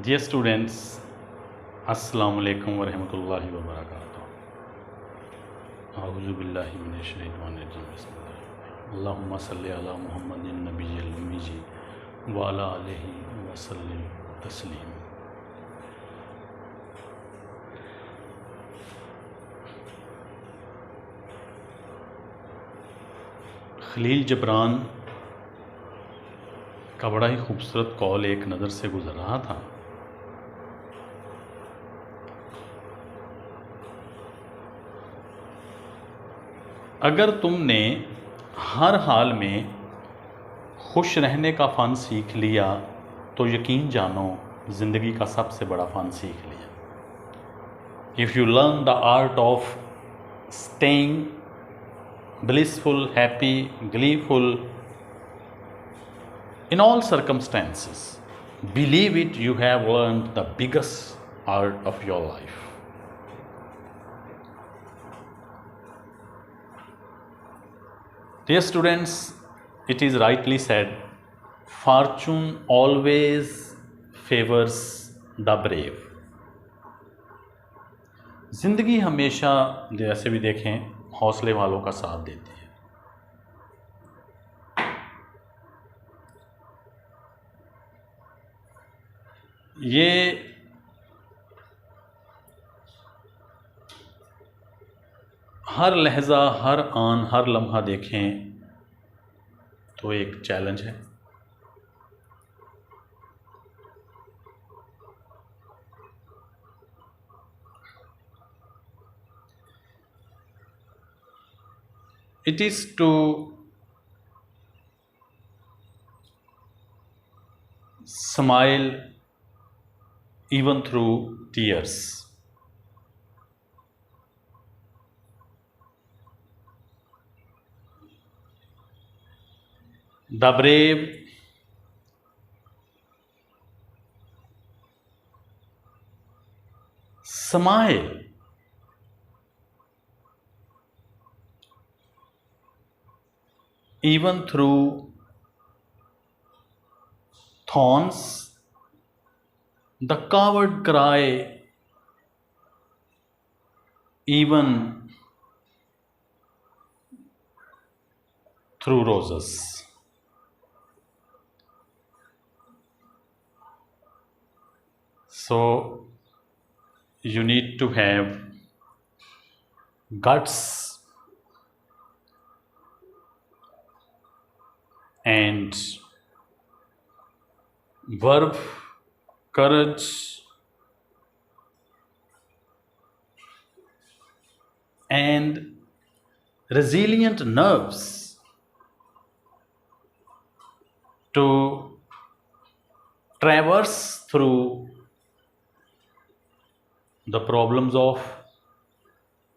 Dear students, अस्सलाम वालेकुम वरहमतुल्लाहि वबरकातुहू। अऊज़ु बिल्लाहि मिनश शैतानिर रजीम। बिस्मिल्लाह। अल्लाहुम्मा सल्लि अला मुहम्मदिन नबिय्यिल उम्मी व अला आलिहि व सल्लिम तस्लीम। खलील जबरान का बड़ा ही खूबसूरत कौल एक नज़र से गुज़र रहा था। अगर तुमने हर हाल में खुश रहने का फ़न सीख लिया तो यकीन जानो ज़िंदगी का सबसे बड़ा फ़न सीख लिया। If you learn the art of staying blissful, happy, gleeful in all circumstances, believe it, you have learned the biggest art of your life. Dear students, it is rightly said, fortune always favors the brave. ज़िंदगी हमेशा जैसे भी देखें हौसले वालों का साथ देती है। ये हर लहजा, हर आन, हर लम्हा देखें तो एक चैलेंज है। It is to smile even through tears. The brave smile even through thorns. The coward cry even through roses. So you need to have guts and verve, courage and resilient nerves to traverse through the problems of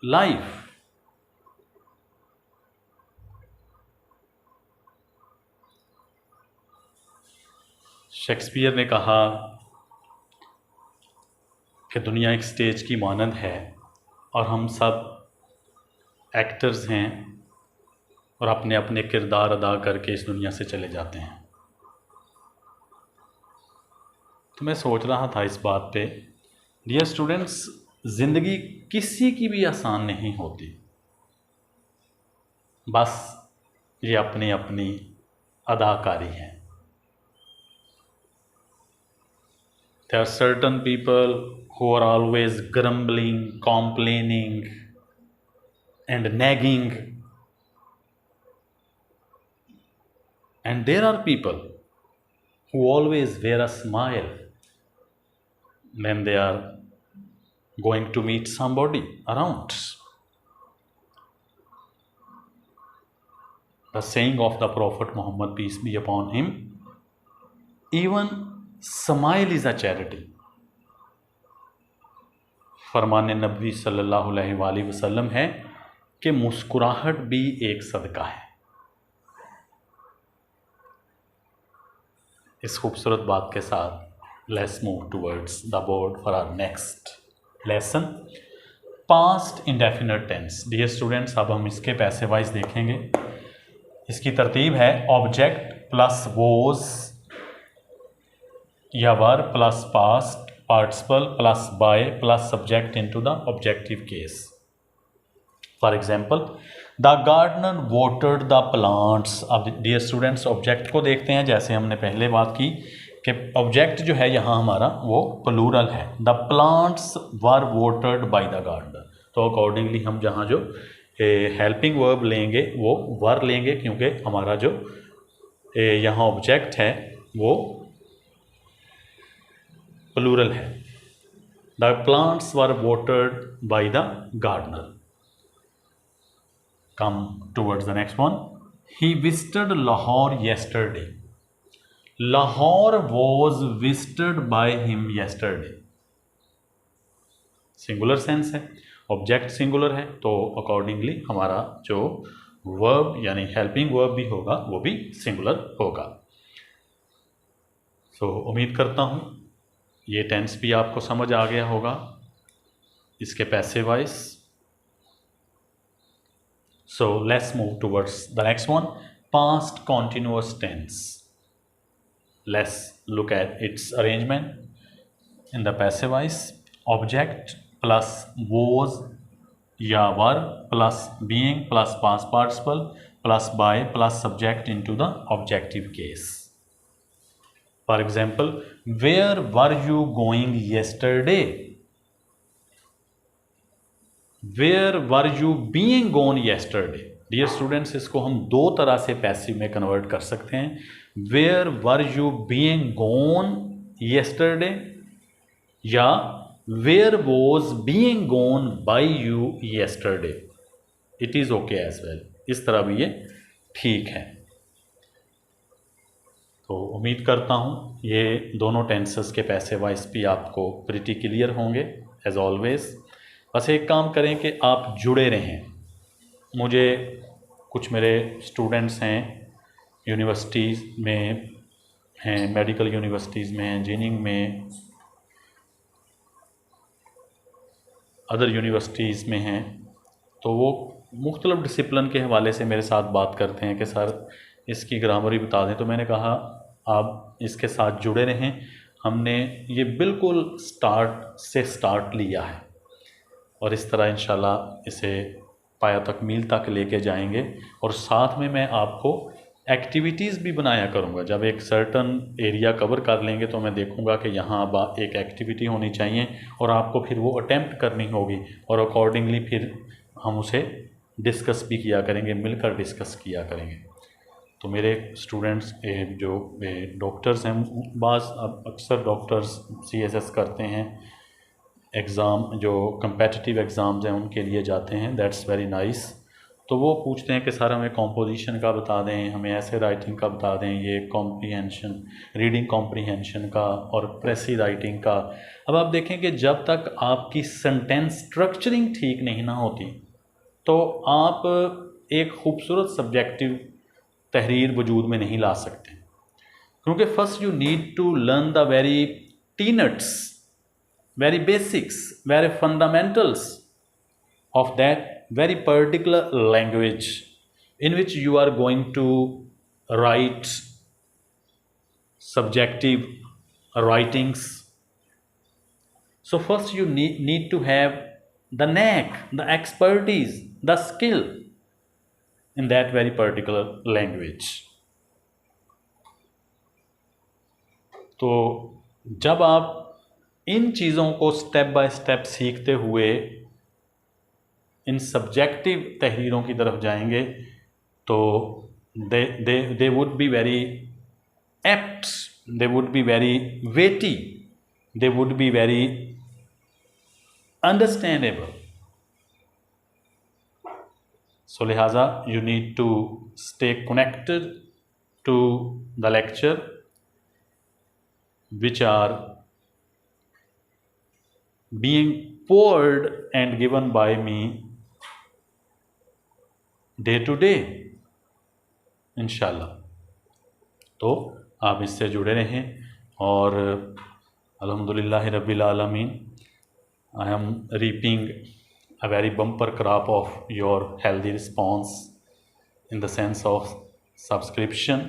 life. Shakespeare ने कहा कि दुनिया एक stage की मानंद है और हम सब एक्टर्स हैं और अपने अपने किरदार अदा करके इस दुनिया से चले जाते हैं। तो मैं सोच रहा था इस बात पे, डियर स्टूडेंट्स, ज़िंदगी किसी की भी आसान नहीं होती, बस ये अपनी अपनी अदाकारी है। There are certain people who are always grumbling, complaining and nagging, and there are people who always wear a smile when they are going to meet somebody around. The saying of the Prophet Muhammad, peace be upon him, even smile is a charity. फरमान नबी सल्लल्लाहु अलैहि वसल्लम है कि मुस्कुराहट भी एक सदका है। इस खूबसूरत बात के साथ let's move towards the board for our next lesson, past indefinite tense. Dear students, अब हम इसके पैसे वाइज देखेंगे। इसकी तरतीब है object plus was or were plus past participle plus by plus subject into the objective case. For example the gardener watered the plants. अब dear students object को देखते हैं, जैसे हमने पहले बात की कि ऑब्जेक्ट जो है यहाँ हमारा वो प्लूरल है। The plants were watered by the gardener, तो अकॉर्डिंगली हम जहाँ जो हेल्पिंग वर्ब लेंगे वो वर लेंगे, क्योंकि हमारा जो यहाँ ऑब्जेक्ट है वो प्लूरल है। The plants were watered by the gardener. Come towards the next one. He visited Lahore yesterday. Lahore was visited by him yesterday. Singular sense है, ऑब्जेक्ट सिंगुलर है, तो अकॉर्डिंगली हमारा जो वर्ब यानी हेल्पिंग वर्ब भी होगा वो भी सिंगुलर होगा। सो उम्मीद करता हूँ ये टेंस भी आपको समझ आ गया होगा, इसके passive voice. So let's move towards the next one, past continuous tense. Let's look at its arrangement. In the passive voice, object plus was या verb plus being plus past participle plus by plus subject into the objective case. For example, where were you going yesterday? Where were you being gone yesterday. Dear students इसको हम दो तरह से passive में convert कर सकते हैं, where were you being gone yesterday या where was being gone by you yesterday. It is okay as well, इस तरह भी ये ठीक है। तो उम्मीद करता हूँ ये दोनों टेंसेस के पैसिव वॉइस भी आपको प्रिटी क्लियर होंगे एज ऑलवेज। बस एक काम करें कि आप जुड़े रहें। मुझे कुछ मेरे स्टूडेंट्स हैं यूनिवर्सिटीज़ में हैं, मेडिकल यूनिवर्सिटीज़ में, इंजीनियरिंग में, अदर यूनिवर्सिटीज़ में हैं, तो वो मुख्तलिफ़ डिसिप्लिन के हवाले से मेरे साथ बात करते हैं कि सर इसकी ग्रामर ही बता दें। तो मैंने कहा आप इसके साथ जुड़े रहें, हमने ये बिल्कुल स्टार्ट लिया है और इस तरह इंशाल्लाह इसे पाया तकमील तक लेके जाएंगे। और साथ में मैं आपको एक्टिविटीज़ भी बनाया करूँगा। जब एक सर्टन एरिया कवर कर लेंगे तो मैं देखूँगा कि यहाँ अब एक एक्टिविटी होनी चाहिए और आपको फिर वो अटेम्प्ट करनी होगी और अकॉर्डिंगली फिर हम उसे डिस्कस भी किया करेंगे, मिलकर डिस्कस किया करेंगे। तो मेरे स्टूडेंट्स जो डॉक्टर्स हैं, अक्सर डॉक्टर्स CSS करते हैं, एग्ज़ाम जो कम्पेटिटिव एग्ज़ाम्स हैं उनके लिए जाते हैं, दैट्स वेरी नाइस। तो वो पूछते हैं कि सर हमें कॉम्पोजिशन का बता दें, हमें ऐसे राइटिंग का बता दें, ये कॉम्प्रीहेंशन, रीडिंग कॉम्प्रीहेंशन का और प्रेसी राइटिंग का। अब आप देखें कि जब तक आपकी सेंटेंस स्ट्रक्चरिंग ठीक नहीं ना होती तो आप एक खूबसूरत सब्जेक्टिव तहरीर वजूद में नहीं ला सकते, क्योंकि first you need to learn the very tenets, very basics, very fundamentals of that very particular language in which you are going to write subjective writings. So first you need to have the knack, the expertise, the skill in that very particular language. तो जब आप इन चीज़ों को step by step सीखते हुए इन subjective तहरीरों की तरफ जाएंगे तो they would be very apt, they would be very weighty, they would be very understandable. So लिहाजा you need to stay connected to the lecture which are being poured and given by me day to day इंशाल्लाह। तो आप इससे जुड़े रहें और अल्हम्दुलिल्लाह रब्बिल आलमीन, I am reaping a very bumper crop of your healthy response in the sense of subscription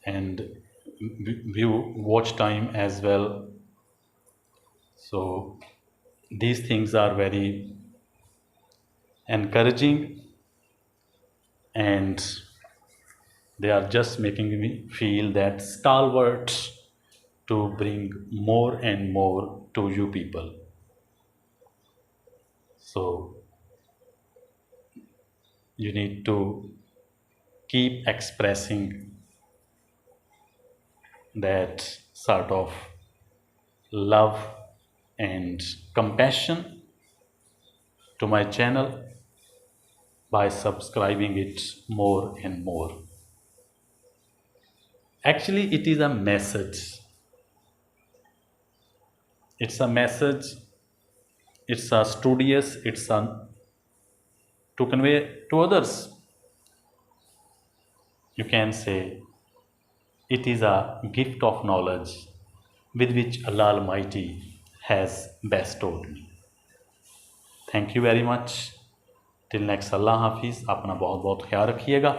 and view watch time as well. So these things are very encouraging, and they are just making me feel that stalwart to bring more and more to you people. So you need to keep expressing that sort of love and compassion to my channel by subscribing it more and more. Actually, it is a message. It's a message. It's a studious. It's a to convey to others. You can say it is a gift of knowledge with which Allah Almighty has bestowed me. Thank you very much. Till next, Allah हाफिज़। अपना बहुत बहुत ख्याल रखिएगा।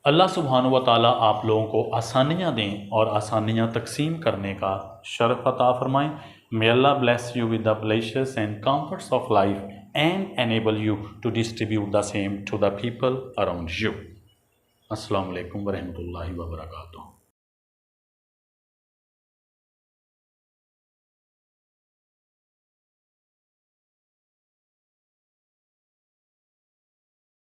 अल्लाह सुब्हान व ताला आप लोगों को आसानियाँ दें और आसानियाँ तकसीम करने का शरफ़ अता फ़रमाएँ। May Allah bless you with the pleasures and comforts of life and enable you to distribute the same to the people around you. अस्सलाम वालेकुम व रहमतुल्लाहि व बरकातुहू।